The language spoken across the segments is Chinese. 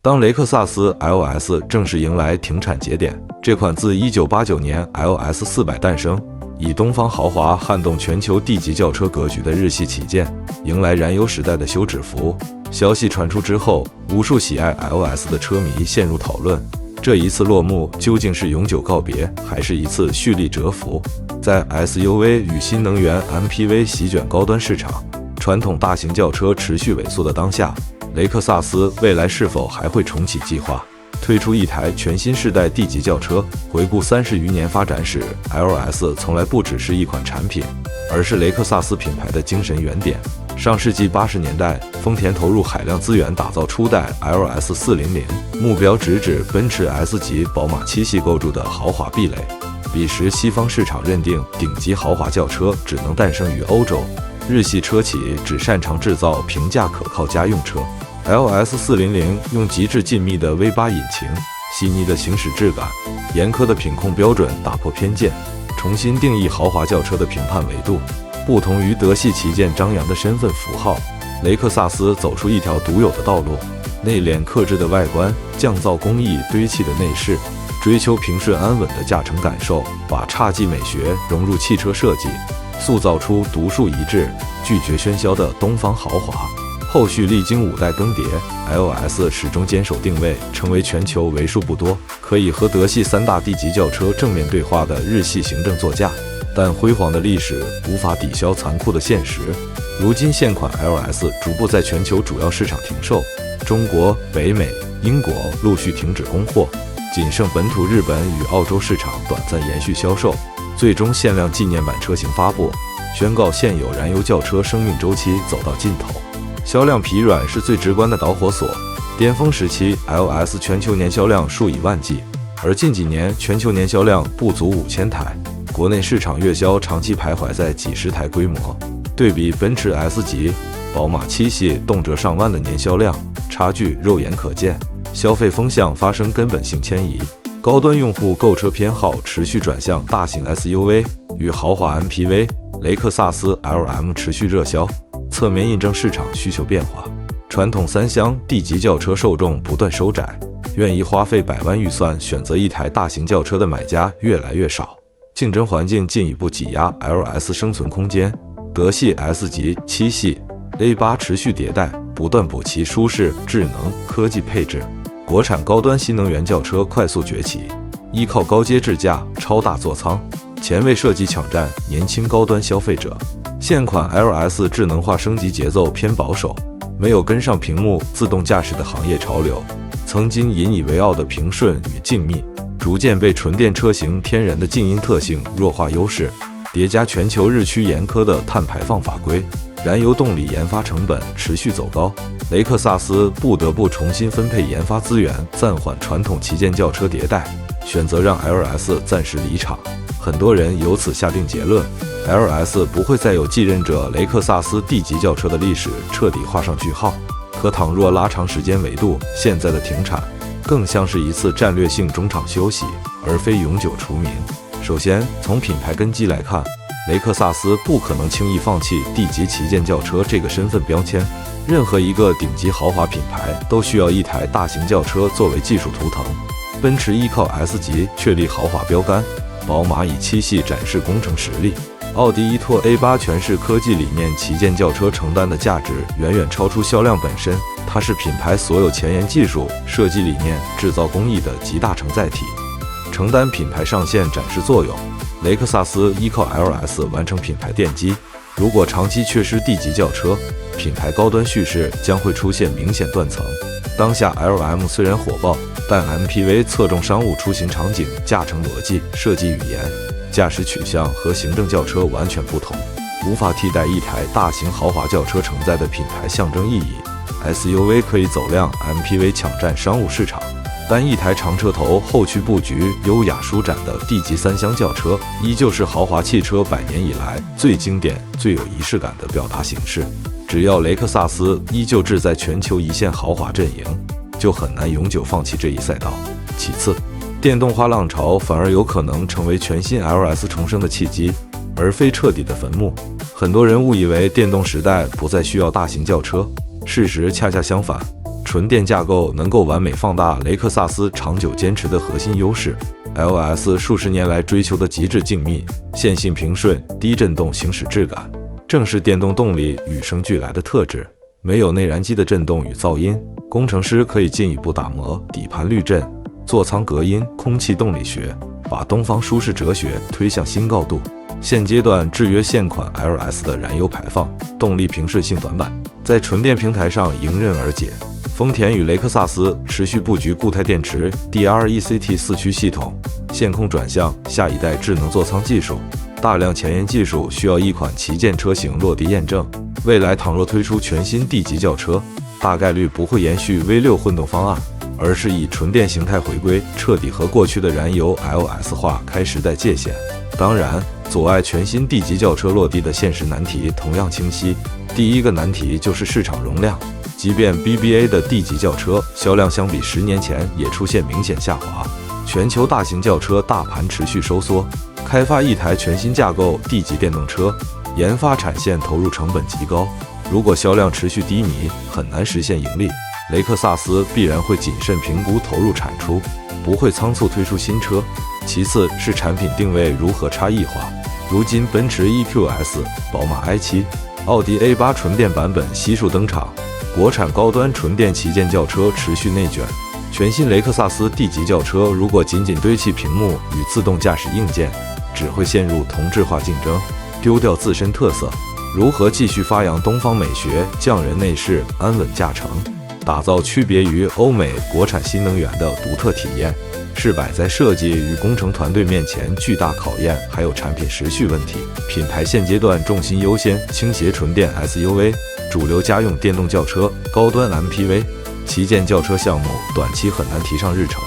当雷克萨斯 LS 正式迎来停产节点，这款自1989年 LS 400诞生，以东方豪华撼动全球 D 级轿车格局的日系旗舰，迎来燃油时代的休止符。消息传出之后，无数喜爱 LS 的车迷陷入讨论。这一次落幕究竟是永久告别，还是一次蓄力蛰伏？在 SUV 与新能源 MPV 席卷高端市场，传统大型轿车持续萎缩的当下，雷克萨斯未来是否还会重启计划，推出一台全新世代 D 级轿车？回顾30余年发展史 ，LS 从来不只是一款产品，而是雷克萨斯品牌的精神原点。上世纪80年代，丰田投入海量资源打造初代 LS 400，目标直指奔驰 S 级、宝马7系构筑的豪华壁垒。彼时，西方市场认定顶级豪华轿车只能诞生于欧洲，日系车企只擅长制造平价可靠家用车。LS 400用极致紧密的 V8 引擎、细腻的行驶质感、严苛的品控标准打破偏见，重新定义豪华轿车的评判维度。不同于德系旗舰张扬的身份符号，雷克萨斯走出一条独有的道路。内敛克制的外观，降噪工艺堆砌的内饰，追求平顺安稳的驾乘感受，把侘寂美学融入汽车设计，塑造出独树一帜、拒绝喧嚣的东方豪华。后续历经5代更迭 ，LS 始终坚守定位，成为全球为数不多可以和德系3大 D 级轿车正面对话的日系行政座驾。但辉煌的历史无法抵消残酷的现实。如今现款 LS 逐步在全球主要市场停售，中国、北美、英国陆续停止供货，仅剩本土日本与澳洲市场短暂延续销售，最终限量纪念版车型发布，宣告现有燃油轿车生命周期走到尽头。销量疲软是最直观的导火索。巅峰时期 LS 全球年销量数以万计，而近几年全球年销量不足5000台。国内市场月销长期徘徊在几十台规模，对比奔驰 S 级、宝马7系动辄上万的年销量，差距肉眼可见。消费风向发生根本性迁移，高端用户购车偏好持续转向大型 SUV 与豪华 MPV， 雷克萨斯 LM 持续热销，侧面印证市场需求变化。传统3厢 D 级轿车受众不断收窄，愿意花费100万预算选择一台大型轿车的买家越来越少。竞争环境进一步挤压 LS 生存空间，德系 S 级、7系、A8 持续迭代，不断补齐舒适、智能、科技配置。国产高端新能源轿车快速崛起，依靠高阶智驾、超大座舱、前卫设计抢占年轻高端消费者。现款 LS 智能化升级节奏偏保守，没有跟上屏幕自动驾驶的行业潮流。曾经引以为傲的平顺与静谧，逐渐被纯电车型天然的静音特性弱化优势，叠加全球日趋严苛的碳排放法规，燃油动力研发成本持续走高，雷克萨斯不得不重新分配研发资源，暂缓传统旗舰轿车迭代，选择让 LS 暂时离场。很多人由此下定结论， LS 不会再有继任者，雷克萨斯 D 级轿车的历史彻底画上句号。可倘若拉长时间维度，现在的停产更像是一次战略性中场休息，而非永久除名。首先，从品牌根基来看，雷克萨斯不可能轻易放弃 D 级旗舰轿车这个身份标签。任何一个顶级豪华品牌都需要一台大型轿车作为技术图腾。奔驰依靠 S 级确立豪华标杆，宝马以7系展示工程实力，奥迪依托 A8 诠释科技理念，旗舰轿车承担的价值远远超出销量本身。它是品牌所有前沿技术、设计理念、制造工艺的集大成载体，承担品牌上线展示作用。雷克萨斯依靠 LS 完成品牌奠基。如果长期缺失 D 级轿车，品牌高端叙事将会出现明显断层。当下 LM 虽然火爆，但 MPV 侧重商务出行场景、驾乘逻辑、设计语言、驾驶取向和行政轿车完全不同，无法替代一台大型豪华轿车承载的品牌象征意义。SUV 可以走量， MPV 抢占商务市场，但一台长车头、后驱布局优雅舒展的 D 级3厢轿车，依旧是豪华汽车100年以来最经典、最有仪式感的表达形式。只要雷克萨斯依旧志在全球一线豪华阵营，就很难永久放弃这一赛道。其次，电动化浪潮反而有可能成为全新 LS 重生的契机，而非彻底的坟墓。很多人误以为电动时代不再需要大型轿车，事实恰恰相反。纯电架构能够完美放大雷克萨斯长久坚持的核心优势。LS 数十年来追求的极致静谧、线性平顺、低震动行驶质感，正是电动动力与生俱来的特质。没有内燃机的震动与噪音，工程师可以进一步打磨底盘滤震、座舱隔音、空气动力学，把东方舒适哲学推向新高度。现阶段制约现款 LS 的燃油排放、动力平顺性短板，在纯电平台上迎刃而解。丰田与雷克萨斯持续布局固态电池、DRECT 四驱系统、线控转向、下一代智能座舱技术，大量前沿技术需要一款旗舰车型落地验证。未来倘若推出全新 D 级轿车，大概率不会延续 V6 混动方案，而是以纯电形态回归，彻底和过去的燃油 LS 化开时代界限。当然，阻碍全新 D 级轿车落地的现实难题同样清晰。第一个难题就是市场容量。即便 BBA 的 D 级轿车销量相比10年前也出现明显下滑，全球大型轿车大盘持续收缩，开发一台全新架构 D 级电动车，研发产线投入成本极高。如果销量持续低迷，很难实现盈利。雷克萨斯必然会谨慎评估投入产出，不会仓促推出新车。其次是产品定位如何差异化。如今奔驰 EQS、宝马 i7、奥迪 A8 纯电版本悉数登场，国产高端纯电旗舰轿车持续内卷。全新雷克萨斯 D 级轿车如果仅仅堆砌屏幕与自动驾驶硬件，只会陷入同质化竞争，丢掉自身特色。如何继续发扬东方美学，匠人内饰，安稳驾乘，打造区别于欧美国产新能源的独特体验，是摆在设计与工程团队面前巨大考验。还有产品时序问题。品牌现阶段重心优先倾斜纯电 SUV、主流家用电动轿车、高端 MPV、旗舰轿车项目，短期很难提上日程。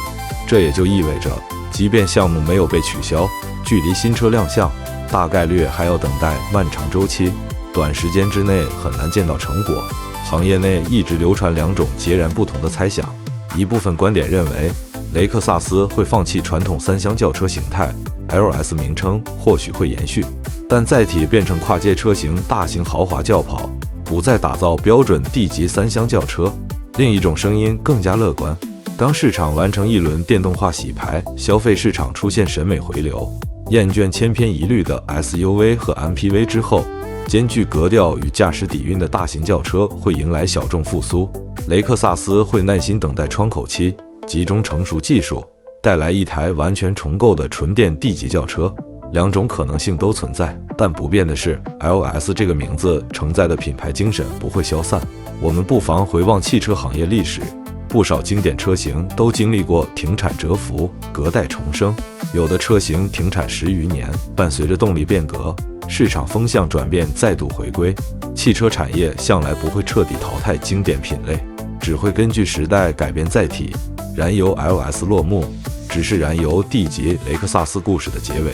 这也就意味着，即便项目没有被取消，距离新车亮相，大概率还要等待漫长周期，短时间之内很难见到成果。行业内一直流传两种截然不同的猜想，一部分观点认为，雷克萨斯会放弃传统三厢轿车形态 ，LS 名称或许会延续，但载体变成跨界车型大型豪华轿跑，不再打造标准 D 级三厢轿车。另一种声音更加乐观，当市场完成一轮电动化洗牌，消费市场出现审美回流，厌倦千篇一律的 SUV 和 MPV 之后，兼具格调与驾驶底蕴的大型轿车会迎来小众复苏。雷克萨斯会耐心等待窗口期，集中成熟技术，带来一台完全重构的纯电 D 级轿车。两种可能性都存在，但不变的是 LS 这个名字承载的品牌精神不会消散。我们不妨回望汽车行业历史，不少经典车型都经历过停产蛰伏、隔代重生，有的车型停产10余年，伴随着动力变革，市场风向转变，再度回归。汽车产业向来不会彻底淘汰经典品类，只会根据时代改变载体。燃油 LS 落幕，只是燃油 D 级雷克萨斯故事的结尾，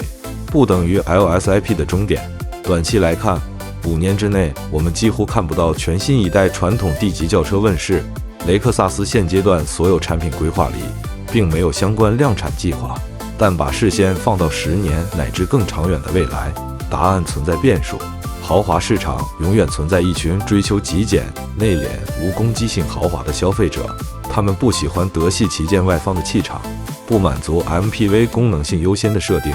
不等于 LS IP 的终点。短期来看，5年之内我们几乎看不到全新一代传统 D 级轿车问世。雷克萨斯现阶段所有产品规划里并没有相关量产计划，但把视线放到10年乃至更长远的未来，答案存在变数。豪华市场永远存在一群追求极简、内敛、无攻击性豪华的消费者，他们不喜欢德系旗舰外放的气场，不满足 MPV 功能性优先的设定，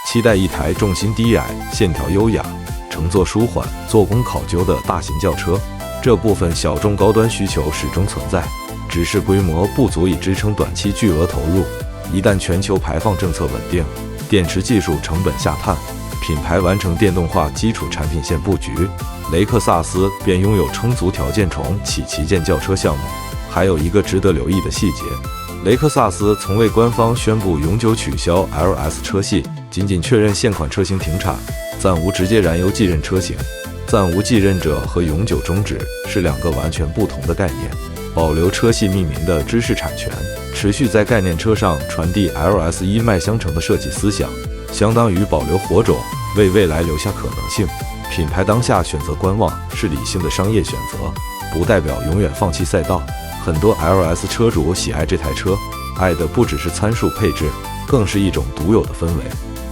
期待一台重心低矮、线条优雅、乘坐舒缓、做工考究的大型轿车。这部分小众高端需求始终存在，只是规模不足以支撑短期巨额投入。一旦全球排放政策稳定，电池技术成本下探，品牌完成电动化基础产品线布局，雷克萨斯便拥有充足条件重启旗舰轿车项目。还有一个值得留意的细节，雷克萨斯从未官方宣布永久取消 LS 车系，仅仅确认现款车型停产，暂无直接燃油继任车型。暂无继任者和永久终止是两个完全不同的概念。保留车系命名的知识产权，持续在概念车上传递 LS 一脉相承的设计思想，相当于保留火种，为未来留下可能性。品牌当下选择观望是理性的商业选择，不代表永远放弃赛道。很多 LS 车主喜爱这台车，爱的不只是参数配置，更是一种独有的氛围。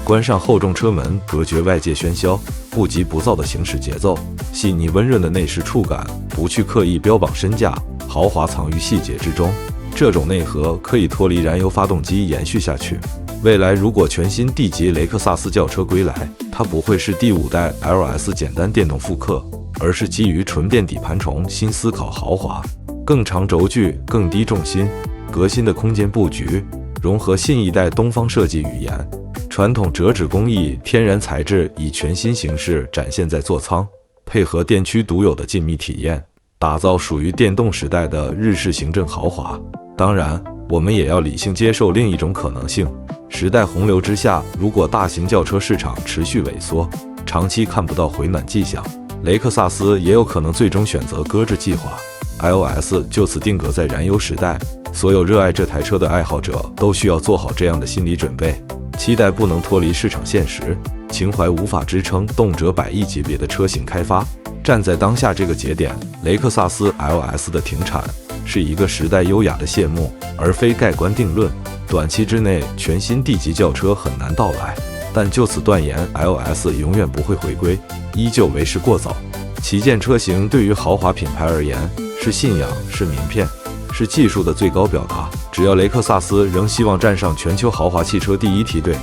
关上厚重车门，隔绝外界喧嚣，不急不躁的行驶节奏，细腻温润的内饰触感，不去刻意标榜身价，豪华藏于细节之中。这种内核可以脱离燃油发动机延续下去。未来如果全新 D 级雷克萨斯轿车归来，它不会是第5代 LS 简单电动复刻，而是基于纯电底盘重新思考豪华，更长轴距、更低重心、革新的空间布局，融合新一代东方设计语言，传统折纸工艺、天然材质以全新形式展现在座舱，配合电驱独有的静谧体验，打造属于电动时代的日式行政豪华。当然，我们也要理性接受另一种可能性。时代洪流之下，如果大型轿车市场持续萎缩，长期看不到回暖迹象，雷克萨斯也有可能最终选择搁置计划。iOS 就此定格在燃油时代，所有热爱这台车的爱好者都需要做好这样的心理准备。期待不能脱离市场现实，情怀无法支撑动辄100亿级别的车型开发。站在当下这个节点，雷克萨斯 LS 的停产是一个时代优雅的谢幕，而非盖棺定论。短期之内，全新 D 级轿车很难到来，但就此断言 LS 永远不会回归，依旧为时过早。旗舰车型对于豪华品牌而言，是信仰，是名片，是技术的最高表达。只要雷克萨斯仍希望站上全球豪华汽车第一梯队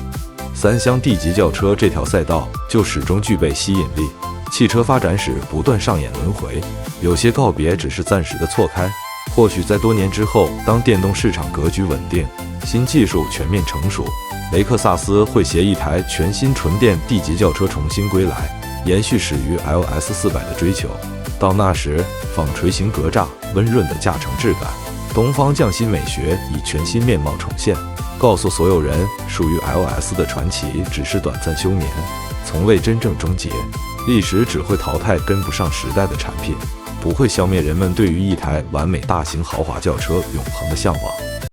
，3厢 D 级轿车这条赛道就始终具备吸引力。汽车发展史不断上演轮回，有些告别只是暂时的错开。或许在多年之后，当电动市场格局稳定，新技术全面成熟，雷克萨斯会携一台全新纯电 D 级轿车重新归来，延续始于 LS 400的追求。到那时，纺锤形格栅，温润的驾乘质感，东方匠心美学以全新面貌重现，告诉所有人，属于 LS 的传奇只是短暂休眠，从未真正终结。历史只会淘汰跟不上时代的产品，不会消灭人们对于一台完美大型豪华轿车永恒的向往。